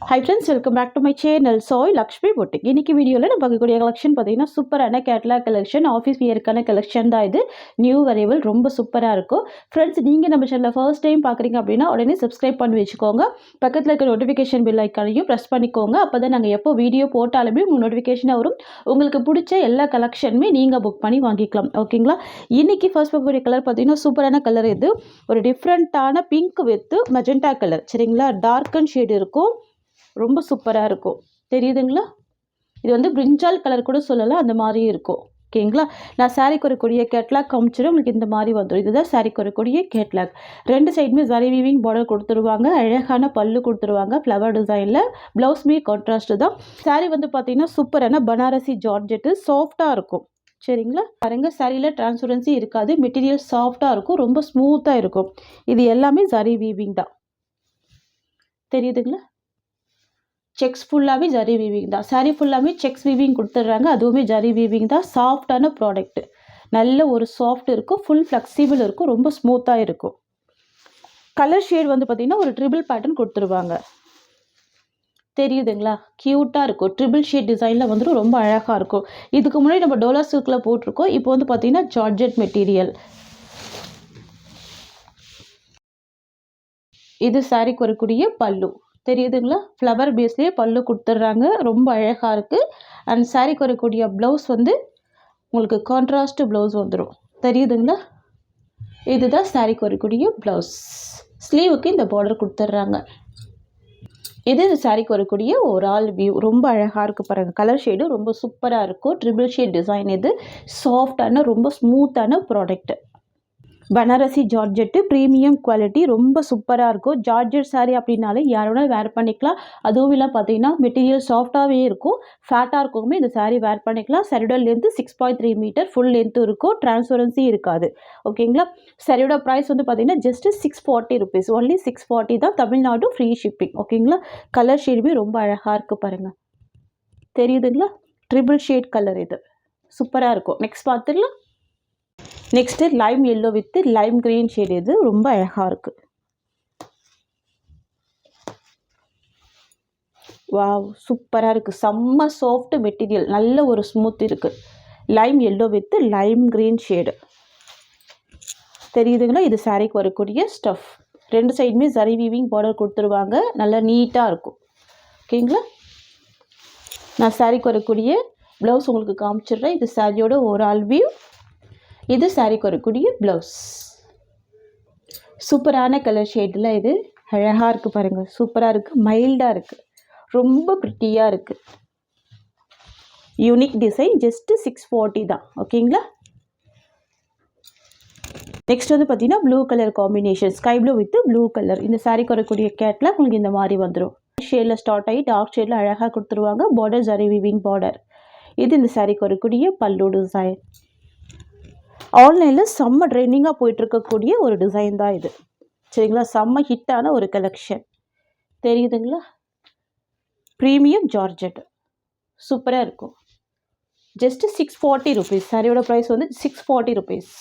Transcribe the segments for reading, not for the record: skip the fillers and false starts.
Hi friends, welcome back to my channel Soy Lakshmi Boutique. இன்னைக்கு வீடியோல நம்ம பார்க்கக்கூடிய கலெக்ஷன் பார்த்தீங்கன்னா சூப்பரான கேட்லாக் கலெக்ஷன், ஆஃபீஸ் வியருக்கான கலெக்ஷன் தான் இது. நியூ அரைவல், ரொம்ப சூப்பரா இருக்கும். ஃப்ரெண்ட்ஸ், நீங்க நம்ம சேனலை ஃபர்ஸ்ட் டைம் பார்க்குறீங்க அப்படின்னா உடனே சப்ஸ்கிரைப் பண்ணி வச்சுக்கோங்க. பக்கத்தில் இருக்க நோட்டிஃபிகேஷன் பெல் ஐக்கானையும் ப்ரெஸ் பண்ணிக்கோங்க. அப்பதான் நாங்கள் எப்போ வீடியோ போட்டாலுமே உங்கள் நோட்டிஃபிகேஷனாக வரும். உங்களுக்கு பிடிச்ச எல்லா கலெக்ஷனுமே நீங்கள் புக் பண்ணி வாங்கிக்கலாம். ஓகேங்களா? இன்னைக்கு ஃபர்ஸ்ட் பார்க்கக்கூடிய கலர் பார்த்தீங்கன்னா சூப்பரான கலர். இது ஒரு டிஃப்ரெண்ட்டான பிங்க் வித் மெஜெண்டா கலர். சரிங்களா? டார்க் அண்ட் ஷேட் இருக்கும். ரொம்ப சூப்பராக இருக்கும். தெரியுதுங்களா? இது வந்து பிரிஞ்சால் கலர் கூட சொல்லலாம், அந்த மாதிரியும் இருக்கும். ஓகேங்களா? நான் சாரீக்கு வரக்கூடிய கேட்லாக் காமிச்சிடும். உங்களுக்கு இந்த மாதிரி வந்துடும். இதுதான் சாரீக்கு வரக்கூடிய கேட்லாக். ரெண்டு சைடுமே ஜரி வீவிங் பார்டர் கொடுத்துருவாங்க. அழகான பல்லு கொடுத்துருவாங்க ஃப்ளவர் டிசைனில். ப்ளவுஸ்மே கான்ட்ராஸ்ட் தான். சாரீ வந்து பார்த்தீங்கன்னா சூப்பரான பனாரசி ஜார்ஜெட்டு, சாஃப்டாக இருக்கும். சரிங்களா? பாருங்க, சாரியில் டிரான்ஸ்பரன்சி இருக்காது. மெட்டீரியல் சாஃப்டாக இருக்கும், ரொம்ப ஸ்மூத்தாக இருக்கும். இது எல்லாமே ஜரி வீவிங் தான். தெரியுதுங்களா? செக்ஸ் ஃபுல்லாகவே ஜரி வீவிங் தான். சாரீ ஃபுல்லாகவே செக்ஸ் வீவிங் கொடுத்துட்றாங்க. அதுவுமே ஜரி வீவிங் தான். சாஃப்டான ப்ராடக்ட். நல்ல ஒரு சாஃப்ட் இருக்கும், ஃபுல் ஃப்ளெக்சிபிள் இருக்கும், ரொம்ப ஸ்மூத்தாக இருக்கும். கலர் ஷேட் வந்து பார்த்திங்கன்னா ஒரு ட்ரிபிள் பேட்டர்ன் கொடுத்துருவாங்க. தெரியுதுங்களா? க்யூட்டாக இருக்கும். ட்ரிபிள் ஷேட் டிசைனில் வந்துடும். ரொம்ப அழகாக இருக்கும். இதுக்கு முன்னாடி நம்ம டோலா சில்கில் போட்டிருக்கோம். இப்போ வந்து பார்த்திங்கன்னா ஜார்ஜெட் மெட்டீரியல். இது சாரீக்கு வரக்கூடிய பல்லு. தெரியுதுங்களா? ஃப்ளவர் பேஸ்லேயே பல்லு கொடுத்துட்றாங்க. ரொம்ப அழகாக இருக்குது. அண்ட் சாரீக்கு வரக்கூடிய ப்ளவுஸ் வந்து உங்களுக்கு கான்ட்ராஸ்ட் ப்ளவுஸ் வந்துடும். தெரியுதுங்களா? இதுதான் சாரீக்கு வரக்கூடிய ப்ளவுஸ். ஸ்லீவுக்கு இந்த பார்டர் கொடுத்துட்றாங்க. இது சாரீக்கு வரக்கூடிய ஒரு ஆல் வியூ. ரொம்ப அழகாக இருக்குது பாருங்கள். கலர் ஷேடும் ரொம்ப சூப்பராக இருக்கும். Triple shade design. இது சாஃப்டான ரொம்ப ஸ்மூத்தான product. Banarasi georgette, premium quality, ரொம்ப சூப்பராக இருக்கும். ஜார்ஜெட் சாரீ அப்படின்னாலே யாரோட வேர் பண்ணிக்கலாம். அதுவும் இல்லை பார்த்தீங்கன்னா மெட்டீரியல் சாஃப்டாகவே இருக்கும். ஃபேட்டாக இருக்கவுமே இந்த சாரீ வேர் பண்ணிக்கலாம். சாரியோட லென்த்து 6.3 மீட்டர் ஃபுல் லென்த்து இருக்கும். டிரான்ஸ்பரன்சி இருக்காது. ஓகேங்களா? சாரியோட ப்ரைஸ் வந்து பார்த்தீங்கன்னா ஜஸ்ட் 640 ருபீஸ். ஒன்லி 640 தான். Tamil Nadu free shipping. ஓகேங்களா? கலர் ஷேடுமே ரொம்ப அழகாக இருக்குது பாருங்கள். தெரியுதுங்களா? Triple shade colour. இது சூப்பராக இருக்கும். நெக்ஸ்ட் பார்த்துடலாம். Next Lime yellow with Lime green shade. இது ரொம்ப அழகாக இருக்குது. வாவ், சூப்பராக இருக்குது. செம்ம சாஃப்ட் மெட்டீரியல், நல்ல ஒரு ஸ்மூத் இருக்குது. Lime yellow with Lime green shade. தெரியுதுங்களா? இது சாரீக்கு வரக்கூடிய ஸ்டஃப். ரெண்டு சைடுமே ஜரி வீவிங் பார்டர் கொடுத்துருவாங்க. நல்லா நீட்டாக இருக்கும். ஓகேங்களா? நான் சாரீக்கு வரக்கூடிய ப்ளவுஸ் உங்களுக்கு காமிச்சிடுறேன். இது சாரியோட ஒரு ஆல் வியூ. இது சாரீக்கு வரக்கூடிய ப்ளவுஸ். சூப்பரான கலர் ஷேடில் இது அழகாக இருக்குது பாருங்கள். சூப்பராக இருக்குது. மைல்டாக இருக்குது. ரொம்ப ப்ரிட்டியாக இருக்குது. Unique design. ஜஸ்ட்டு 640 தான். ஓகேங்களா? நெக்ஸ்ட் வந்து பார்த்தீங்கன்னா blue colour combination. Sky blue with blue colour. இந்த சாரீக்கு வரக்கூடிய கேட்லாக் உங்களுக்கு இந்த மாதிரி வந்துடும். ஷேடில் ஸ்டார்ட் ஆகி டார்க் ஷேடில் அழகாக கொடுத்துருவாங்க. Border zari weaving border. இது இந்த சாரீக்கு வரக்கூடிய பல்லு டிசைன். ஆன்லைனில் செம்ம ட்ரெண்டிங்காக போயிட்டுருக்கக்கூடிய ஒரு டிசைன் தான் இது. சரிங்களா? செம்ம ஹிட்டான ஒரு கலெக்ஷன். தெரியுதுங்களா? ப்ரீமியம் ஜார்ஜெட் சூப்பராக இருக்கும். Just 640 rupees. சாரியோட ப்ரைஸ் வந்து 640 ருபீஸ்.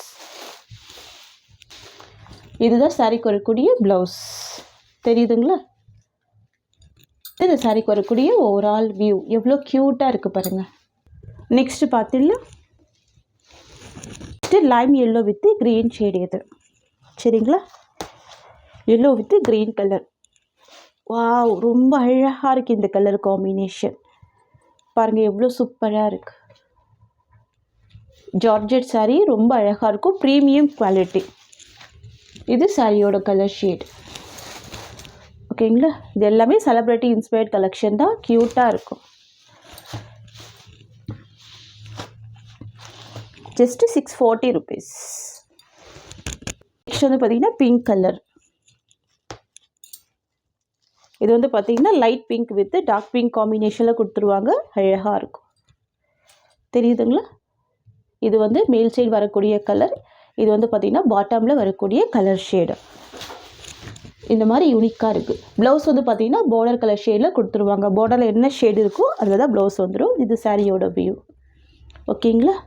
இதுதான் சாரிக்கு வரக்கூடிய ப்ளவுஸ். தெரியுதுங்களா? இது சாரிக்கு வரக்கூடிய ஓவரால் வியூ. எவ்வளோ க்யூட்டாக இருக்குது பாருங்கள். நெக்ஸ்ட்டு பார்த்தீங்கன்னா Lime yellow with green shade. இது சரிங்களா? Yellow with green colour. Wow, ரொம்ப அழகாக இருக்குது இந்த கலர் காம்பினேஷன். பாருங்கள் எவ்வளோ சூப்பராக இருக்குது. ஜார்ஜெட் சாரீ ரொம்ப அழகாக இருக்கும். Premium quality. இது சாரியோட கலர் ஷேட். ஓகேங்களா? இது எல்லாமே செலிப்ரிட்டி இன்ஸ்பயர்ட் கலெக்ஷன் தான். க்யூட்டாக இருக்கும். Just 640 rupees. நெக்ஸ்ட் வந்து பார்த்தீங்கன்னா பிங்க் கலர். இது வந்து பார்த்தீங்கன்னா light pink with dark pink காம்பினேஷனில் கொடுத்துருவாங்க. அழகாக இருக்கும். தெரியுதுங்களா? இது வந்து மேல் சைடு வரக்கூடிய கலர். இது வந்து பார்த்தீங்கன்னா பாட்டமில் வரக்கூடிய கலர் ஷேடு. இந்த மாதிரி யூனிக்காக இருக்குது. ப்ளவுஸ் வந்து பார்த்தீங்கன்னா பார்டர் கலர் ஷேடில் கொடுத்துருவாங்க. பார்டரில் என்ன ஷேடு இருக்கோ அதில் தான் ப்ளவுஸ் வந்துடும். இது சாரியோட வியூ. ஓகேங்களா?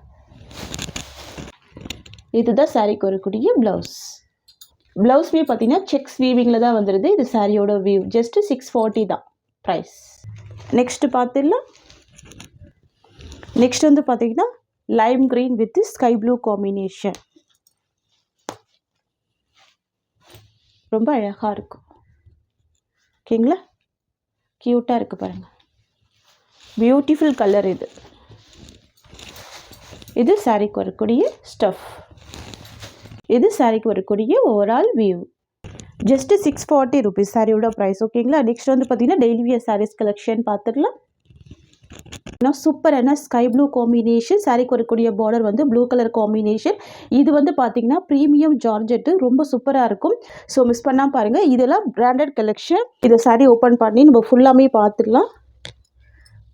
இதுதான் சாரீக்கு வரக்கூடிய ப்ளவுஸ். ப்ளவுஸ்மே பார்த்தீங்கன்னா செக்ஸ் வீவிங்கில் தான் வந்துடுது. இது சாரியோட வியூ. ஜஸ்ட்டு 640 தான். ப்ரைஸ். நெக்ஸ்ட்டு பார்த்துடலாம். நெக்ஸ்ட் வந்து பார்த்தீங்கன்னா Lime green with sky blue combination. ரொம்ப அழகாக இருக்கும். ஓகேங்களா, க்யூட்டாக இருக்குது பாருங்கள். பியூட்டிஃபுல் கலர் இது. இது சாரிக்கு வரக்கூடிய ஸ்டஃப். இது சாரிக்கு வரக்கூடிய ஓவரால் வியூ. ஜஸ்ட் 640 rupees சாரியோட ப்ரைஸ். ஓகேங்களா. நெக்ஸ்ட் வந்து பார்த்தீங்கன்னா டெய்லி வியர் சாரீஸ் கலெக்ஷன் பார்த்துக்கலாம். சூப்பரான ஸ்கை ப்ளூ காம்பினேஷன். சாரிக்கு வரக்கூடிய பார்டர் வந்து ப்ளூ கலர் காம்பினேஷன். இது வந்து பார்த்தீங்கன்னா ப்ரீமியம் ஜார்ஜெட்டு, ரொம்ப சூப்பராக இருக்கும். ஸோ மிஸ் பண்ணால் பாருங்கள். இதெல்லாம் பிராண்டட் கலெக்ஷன். இதை சாரி ஓப்பன் பண்ணி நம்ம ஃபுல்லாமே பார்த்துக்கலாம்.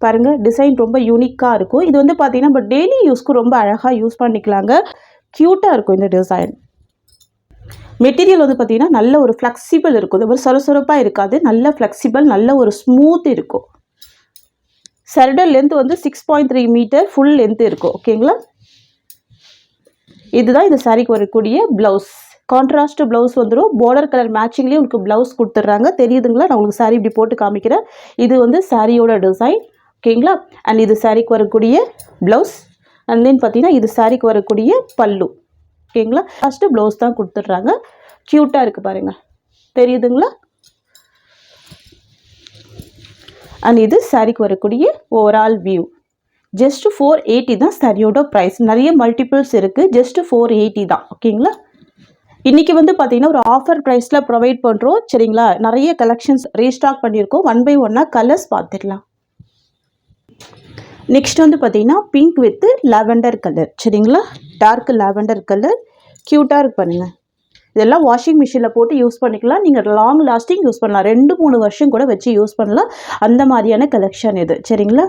பாருங்கள், டிசைன் ரொம்ப யூனிக்காக இருக்கும். இது வந்து பார்த்தீங்கன்னா நம்ம டெய்லி யூஸ்க்கு ரொம்ப அழகாக யூஸ் பண்ணிக்கலாங்க. க்யூட்டாக இருக்கும் இந்த டிசைன். மெட்டீரியல் வந்து பார்த்தீங்கன்னா நல்ல ஒரு ஃப்ளெக்சிபிள் இருக்கும். இது ஒரு சொரசொரப்பாக இருக்காது. நல்ல ஃப்ளெக்சிபிள், நல்ல ஒரு ஸ்மூத் இருக்கும். சரடர் லென்த் வந்து 6.3 மீட்டர் ஃபுல் லென்த் இருக்கும். ஓகேங்களா. இதுதான் இந்த சாரிக்கு வரக்கூடிய ப்ளவுஸ். கான்ட்ராஸ்ட் ப்ளவுஸ் வந்துடும். பார்டர் கலர் மேட்சிங்லேயே உங்களுக்கு ப்ளவுஸ் கொடுத்துட்றாங்க. தெரியுதுங்களா, நான் உங்களுக்கு சாரி இப்படி போட்டு காமிக்கிறேன். இது வந்து சாரியோட டிசைன். ஓகேங்களா. அண்ட் இது சாரிக்கு வரக்கூடிய ப்ளவுஸ். அண்ட் தென் பார்த்தீங்கன்னா இது சாரிக்கு வரக்கூடிய பல்லு. ஓகேங்களா. ஃபஸ்ட்டு ப்ளவுஸ் தான் கொடுத்துட்றாங்க. க்யூட்டாக இருக்குது பாருங்கள், தெரியுதுங்களா. அண்ட் இது சாரிக்கு வரக்கூடிய ஓவரால் வியூ. ஜஸ்ட் 480 தான் சாரியோட ப்ரைஸ். நிறைய மல்டிபிள்ஸ் இருக்குது. ஜஸ்ட் 480 தான். ஓகேங்களா. இன்றைக்கி வந்து பார்த்திங்கன்னா ஒரு ஆஃபர் ப்ரைஸில் ப்ரொவைட் பண்ணுறோம். சரிங்களா. நிறைய கலெக்ஷன்ஸ் ரீஸ்டாக் பண்ணியிருக்கோம். 1 by 1 கலர்ஸ் பார்த்துடலாம். நெக்ஸ்ட் வந்து பார்த்திங்கன்னா பிங்க் வித் லாவெண்டர் கலர். சரிங்களா. டார்க் லாவெண்டர் கலர் க்யூட்டாக இருக்கு பாருங்கள். இதெல்லாம் வாஷிங் மிஷினில் போட்டு யூஸ் பண்ணிக்கலாம். நீங்கள் லாங் லாஸ்டிங் யூஸ் பண்ணலாம். 2-3 வருஷம் கூட வச்சு யூஸ் பண்ணலாம். அந்த மாதிரியான கலெக்ஷன் இது. சரிங்களா.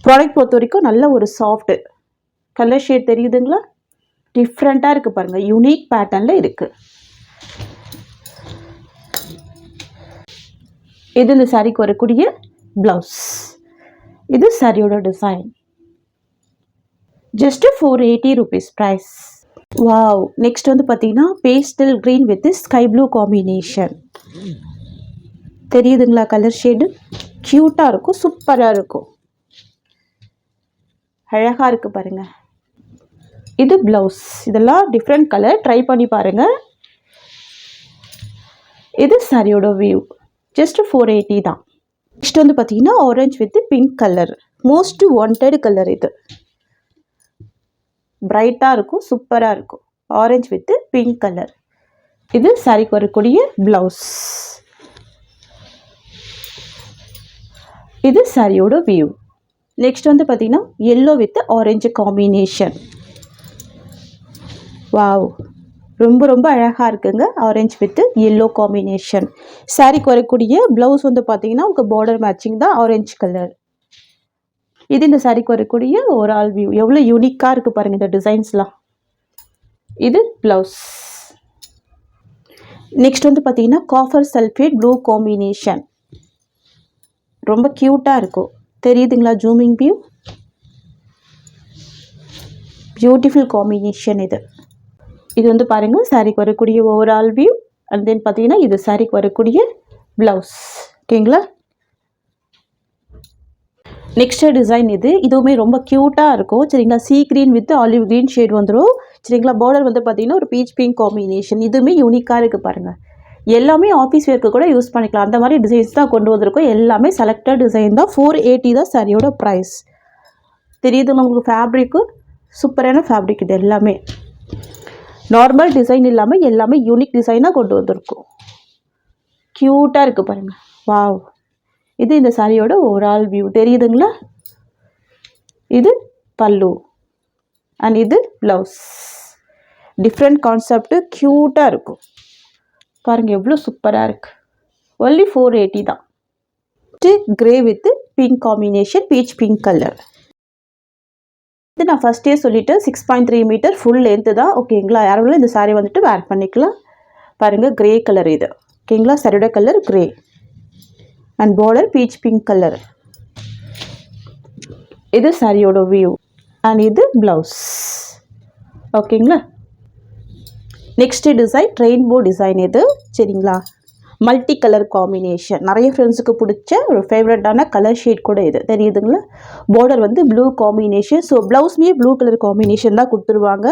ப்ராடக்ட் பொறுத்த வரைக்கும் நல்ல ஒரு சாஃப்ட் கலர் ஷேட் தெரியுதுங்களா. டிஃப்ரெண்ட்டாக இருக்குது பாருங்கள். யூனிக் பேட்டர்னில் இருக்குது. இது இந்த சாரிக்கு வரக்கூடிய ப்ளவுஸ். இது சாரியோட design. Just 480 rupees price. Wow. Next வந்து பார்த்தீங்கன்னா pastel green with sky blue combination. தெரியுதுங்களா கலர் ஷேடு. க்யூட்டாக இருக்கும், சூப்பராக இருக்கும், அழகாக இருக்குது பாருங்கள். இது ப்ளவுஸ். இதெல்லாம் டிஃப்ரெண்ட் கலர், ட்ரை பண்ணி பாருங்கள். இது சாரியோட வியூ. ஜஸ்ட் 480 தான். நெக்ஸ்ட் வந்து பார்த்தீங்கன்னா orange with pink colour. Most wanted colour இது. பிரைட்டாக இருக்கும், சூப்பராக இருக்கும். Orange with pink colour. இது சாரிக்கு வரக்கூடிய ப்ளவுஸ். இது சாரியோட வியூ. நெக்ஸ்ட் வந்து பார்த்தீங்கன்னா yellow with orange combination. Wow, ரொம்ப ரொம்ப அழகாக இருக்குங்க. Orange with yellow combination. சாரிக்கு வரக்கூடிய ப்ளவுஸ் வந்து பார்த்தீங்கன்னா உங்களுக்கு பார்டர் மேட்சிங் தான் ஆரஞ்சு கலர். இது இந்த சாரிக்கு வரக்கூடிய ஓவரால் வியூ. எவ்வளோ யூனிக்காக இருக்குது பாருங்கள் இந்த டிசைன்ஸ்லாம். இது ப்ளவுஸ். நெக்ஸ்ட் வந்து பார்த்தீங்கன்னா காஃபர் சல்ஃபேட் ப்ளூ காம்பினேஷன். ரொம்ப க்யூட்டாக இருக்கும். தெரியுதுங்களா ஜூமிங் வியூ. பியூட்டிஃபுல் காம்பினேஷன் இது. இது வந்து பாருங்கள் சாரிக்கு வரக்கூடிய ஓவரால் வியூ. அண்ட் தென் பார்த்தீங்கன்னா இது சாரிக்கு வரக்கூடிய ப்ளவுஸ். ஓகேங்களா. நெக்ஸ்ட் டிசைன் இது. இதுவுமே ரொம்ப க்யூட்டாக இருக்கும். சரிங்களா. Sea green with olive green shade வந்துடும். சரிங்களா. பார்டர் வந்து பார்த்தீங்கன்னா ஒரு பீச் பிங்க் காம்பினேஷன். இதுவுமே யூனிக்காக இருக்குது பாருங்கள். எல்லாமே ஆஃபீஸ் வேர்க்கு கூட யூஸ் பண்ணிக்கலாம். அந்த மாதிரி டிசைன்ஸ் தான் கொண்டு வந்திருக்கோம். எல்லாமே செலக்டட் டிசைன் தான். 480 தான் சாரியோட ப்ரைஸ். தெரியுதுங்க உங்களுக்கு. ஃபேப்ரிக்கு சூப்பரான ஃபேப்ரிக். இது எல்லாமே நார்மல் டிசைன் இல்லாமல் எல்லாமே யூனிக் டிசைனாக கொண்டு வந்திருக்கோம். க்யூட்டாக இருக்குது பாருங்கள். வாவ். இது இந்த சாரியோட ஓவரால் வியூ. தெரியுதுங்களா. இது பல்லு அண்ட் இது ப்ளவுஸ். டிஃப்ரெண்ட் கான்செப்ட், க்யூட்டாக இருக்கும் பாருங்கள். எவ்வளோ சூப்பராக இருக்குது. ஒன்லி 480 தான். Grey with pink combination, beach pink colour. இது நான் ஃபஸ்ட்டே சொல்லிவிட்டேன். 6.3 மீட்டர் ஃபுல் லென்த்து தான். ஓகேங்களா. யாரும் இந்த சாரீ வந்துட்டு வேர் பண்ணிக்கலாம். பாருங்கள் கிரே கலர் இது. ஓகேங்களா. சாரியோட colour grey and border beach pink colour. இது சாரியோட வியூ அண்ட் இது ப்ளவுஸ். ஓகேங்களா. நெக்ஸ்ட் டிசைன் ரெயின்போ டிசைன் இது. சரிங்களா. மல்டி கலர் காம்பினேஷன், நிறைய ஃப்ரெண்ட்ஸுக்கு பிடிச்ச ஒரு ஃபேவரட்டான கலர் ஷேட் கூட இது தெரியுதுங்களா. பார்டர் வந்து ப்ளூ காம்பினேஷன். ஸோ ப்ளவுஸ்மே ப்ளூ கலர் காம்பினேஷன் தான் கொடுத்துருவாங்க.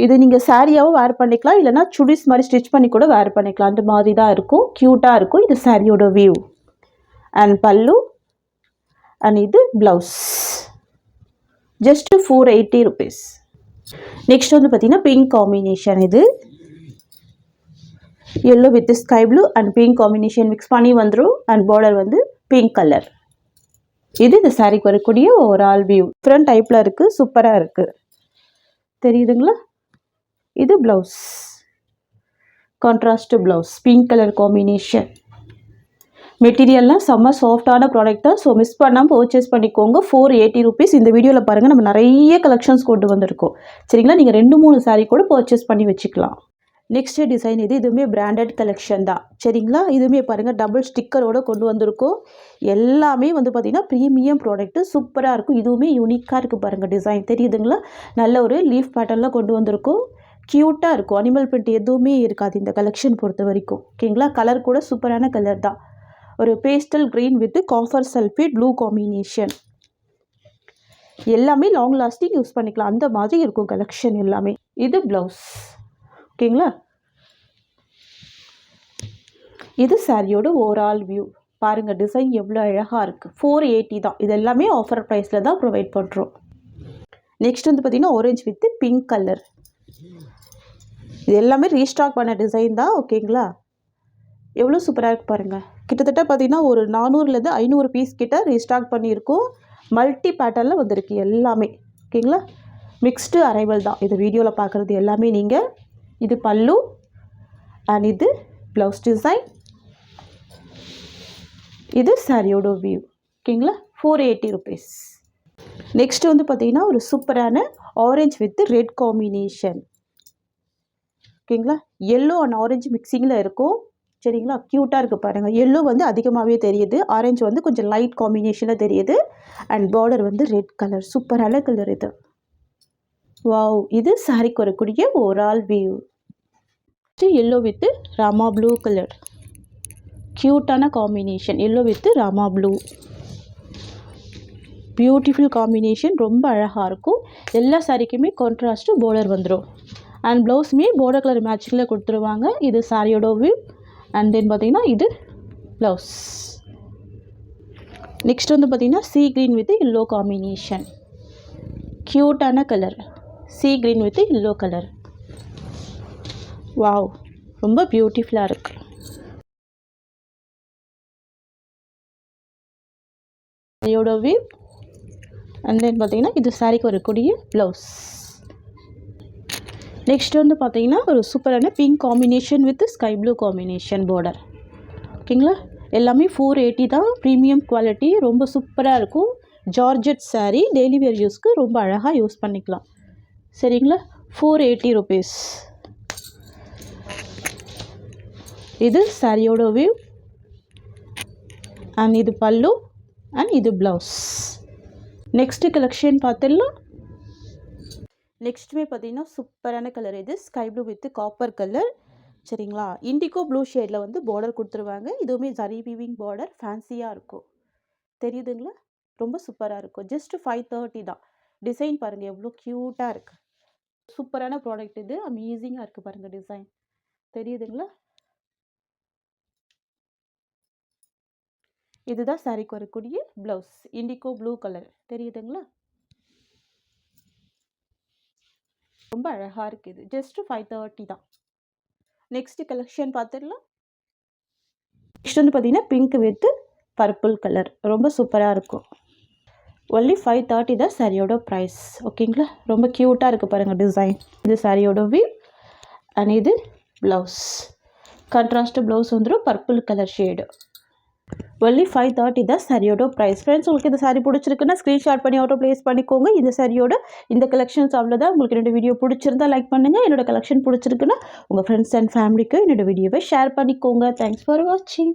இது நீங்கள் சாரியாகவும் வேர் பண்ணிக்கலாம், இல்லைனா சுடிஸ் மாதிரி ஸ்டிச் பண்ணி கூட வேர் பண்ணிக்கலாம். அந்த மாதிரி தான் இருக்கும், க்யூட்டாக இருக்கும். இது சாரியோட வியூ அண்ட் பல்லு அண்ட் இது ப்ளவுஸ். Just 480 rupees. நெக்ஸ்ட் வந்து பார்த்தீங்கன்னா பிங்க் காம்பினேஷன். இது yellow with sky blue and pink combination mix பண்ணி வந்துடும். அண்ட் பார்டர் வந்து பிங்க் கலர். இது இந்த சாரிக்கு வரக்கூடிய ஓவரால் வியூ. டிஃப்ரெண்ட் டைப்பில் இருக்குது, சூப்பராக இருக்குது. தெரியுதுங்களா. இது blouse, contrast blouse, pink colour combination. மெட்டீரியல்லாம் செம்ம சாஃப்டான ப்ராடக்ட் தான். ஸோ மிஸ் பண்ணாமல் பர்ச்சேஸ் பண்ணிக்கோங்க. 480 rupees. இந்த வீடியோவில் பாருங்கள், நம்ம நிறைய கலெக்ஷன்ஸ் கொண்டு வந்திருக்கோம். சரிங்களா. நீங்கள் 2-3 சாரீ கூட பர்ச்சேஸ் பண்ணி வச்சுக்கலாம். நெக்ஸ்ட் டிசைன் இதுவுமே பிராண்டட் கலெக்ஷன் தான். சரிங்களா. இதுவுமே பாருங்கள், டபுள் ஸ்டிக்கரோடு கொண்டு வந்திருக்கோம். எல்லாமே வந்து பார்த்திங்கன்னா ப்ரீமியம் ப்ராடக்ட்டு, சூப்பராக இருக்கும். இதுவுமே யூனிக்காக இருக்குது பாருங்கள். டிசைன் தெரியுதுங்களா. நல்ல ஒரு லீஃப் பேட்டர்னில் கொண்டு வந்திருக்கோம். க்யூட்டாக இருக்கும். அனிமல் பிரிண்ட் எதுவுமே இருக்காது இந்த கலெக்ஷன் பொறுத்த வரைக்கும். ஓகேங்களா. கலர் கூட சூப்பரான கலர் தான். ஒரு pastel green with copper sulphate blue combination. எல்லாமே லாங் லாஸ்டிங் யூஸ் பண்ணிக்கலாம், அந்த மாதிரி இருக்கும் கலெக்ஷன் எல்லாமே. இது ப்ளவுஸ். ஓகேங்களா. இது சாரியோட ஓவரால் வியூ. பாருங்கள் டிசைன் எவ்வளோ அழகாக இருக்குது. 480 தான். இது எல்லாமே ஆஃபர் ப்ரைஸில் தான் ப்ரொவைட் பண்ணுறோம். நெக்ஸ்ட் வந்து பார்த்திங்கன்னா ஆரஞ்சு வித் பிங்க் கலர். இது எல்லாமே ரீஸ்டாக் பண்ண டிசைன் தான். ஓகேங்களா. எவ்வளோ சூப்பராக இருக்குது பாருங்கள். கிட்டத்தட்ட பார்த்திங்கன்னா ஒரு 400லேருந்து 500 பீஸ் கிட்ட ரீஸ்டாக் பண்ணியிருக்கோம். மல்டி பேட்டர்னில் வந்திருக்கு எல்லாமே. ஓகேங்களா. மிக்ஸ்டு அரைவல் தான் இது வீடியோவில் பார்க்குறது எல்லாமே நீங்கள். இது பல்லு அண்ட் இது ப்ளவுஸ் டிசைன். இது சாரியோட வியூ. ஓகேங்களா. 480 rupees. நெக்ஸ்ட் வந்து பார்த்திங்கன்னா ஒரு சூப்பரான ஆரஞ்சு வித் ரெட் காம்பினேஷன். ஓகேங்களா. எல்லோ அண்ட் ஆரஞ்சு மிக்சிங்கில் இருக்கும். சரிங்களா. க்யூட்டாக இருக்குது பாருங்கள். எல்லோ வந்து அதிகமாகவே தெரியுது, ஆரஞ்சு வந்து கொஞ்சம் லைட் காம்பினேஷனில் தெரியுது. அண்ட் பார்டர் வந்து ரெட் கலர், சூப்பரான கலர் இது. வாவ். இது சாரிக்கு வரக்கூடிய overall view. Yellow with Rama blue colour, க்யூட்டான combination. Yellow with Rama blue, beautiful combination. ரொம்ப அழகாக இருக்கும். எல்லா சாரிக்குமே கான்ட்ராஸ்ட்டு பார்டர் வந்துடும். அண்ட் ப்ளவுஸுமே பார்டர் கலர் மேட்சிங்கில் கொடுத்துருவாங்க. இது சாரியோட வியூ. அண்ட் தென் பார்த்திங்கன்னா இது ப்ளவுஸ். நெக்ஸ்ட் வந்து பார்த்திங்கன்னா sea green with yellow combination. க்யூட்டான colour, sea green with yellow colour. Wow, ரொம்ப பியூட்டிஃபுல்லாக இருக்குது. இதோட வியூ. அண்ட் தென் பார்த்திங்கன்னா இது சாரிக்கு வரக்கூடிய ப்ளவுஸ். நெக்ஸ்ட் வந்து பார்த்திங்கன்னா ஒரு சூப்பரான pink combination with sky blue combination border. ஓகேங்களா. எல்லாமே 480 தான். ப்ரீமியம் குவாலிட்டி, ரொம்ப சூப்பராக இருக்கும். ஜார்ஜெட் சாரீ, டெய்லி வேர் யூஸ்க்கு ரொம்ப அழகாக யூஸ் பண்ணிக்கலாம். சரிங்களா. 480 rupees. இது சாரியோட வியூ அண்ட் இது பல்லு அண்ட் இது ப்ளவுஸ். நெக்ஸ்ட்டு கலெக்ஷன் பார்த்துடலாம். நெக்ஸ்ட்டுமே பார்த்திங்கன்னா சூப்பரான கலர். இது sky blue with copper colour. சரிங்களா. இண்டிகோ ப்ளூ ஷேடில் வந்து பார்டர் கொடுத்துருவாங்க. இதுவுமே ஜரி வீவிங் பார்டர், ஃபேன்சியாக இருக்கும். தெரியுதுங்களா. ரொம்ப சூப்பராக இருக்கும். ஜஸ்ட் 530 தான். டிசைன் பாருங்கள் எவ்வளோ க்யூட்டாக இருக்குது. சூப்பரான ப்ராடக்ட் இது. அமேசிங்காக இருக்குது பாருங்கள் டிசைன். தெரியுதுங்களா. இதுதான் சாரிக்கு வரக்கூடிய ப்ளவுஸ். Indigo blue colour. தெரியுதுங்களா. ரொம்ப அழகாக இருக்குது. ஜஸ்ட் 530 தான். நெக்ஸ்ட் கலெக்ஷன் பார்த்துடலாம். நெக்ஸ்ட் வந்து பார்த்திங்கன்னா பிங்க் வித் பர்பிள் கலர். ரொம்ப சூப்பராக இருக்கும். ஒன்லி 530 தான் சாரியோட ப்ரைஸ். ஓகேங்களா. ரொம்ப க்யூட்டாக இருக்குது பாருங்கள் டிசைன். இது சாரியோட வியூ அண்ட் இது ப்ளவுஸ். கான்ட்ராஸ்ட் ப்ளவுஸ் வந்துடும், பர்பிள் கலர் ஷேடு. ஒன்லி 530 தான் சாரியோட ப்ரைஸ். ஃப்ரெண்ட்ஸ், உங்களுக்கு இந்த சாரி பிடிச்சிருக்குன்னா ஸ்க்ரீன்ஷாட் பண்ணி ஆர்டர் ப்ளேஸ் பண்ணிக்கோங்க. இந்த சாரியோட இந்த கலெக்ஷன்ஸ் அவ்வளோதான். உங்களுக்கு என்னோட வீடியோ பிடிச்சிருந்தா லைக் பண்ணுங்கள். என்னோட கலெக்ஷன் பிடிச்சிருக்குன்னா உங்கள் ஃப்ரெண்ட்ஸ் அண்ட் ஃபேமிலிக்கு என்னோட வீடியோவை ஷேர் பண்ணிக்கோங்க. தேங்க்ஸ் ஃபார் வாட்சிங்.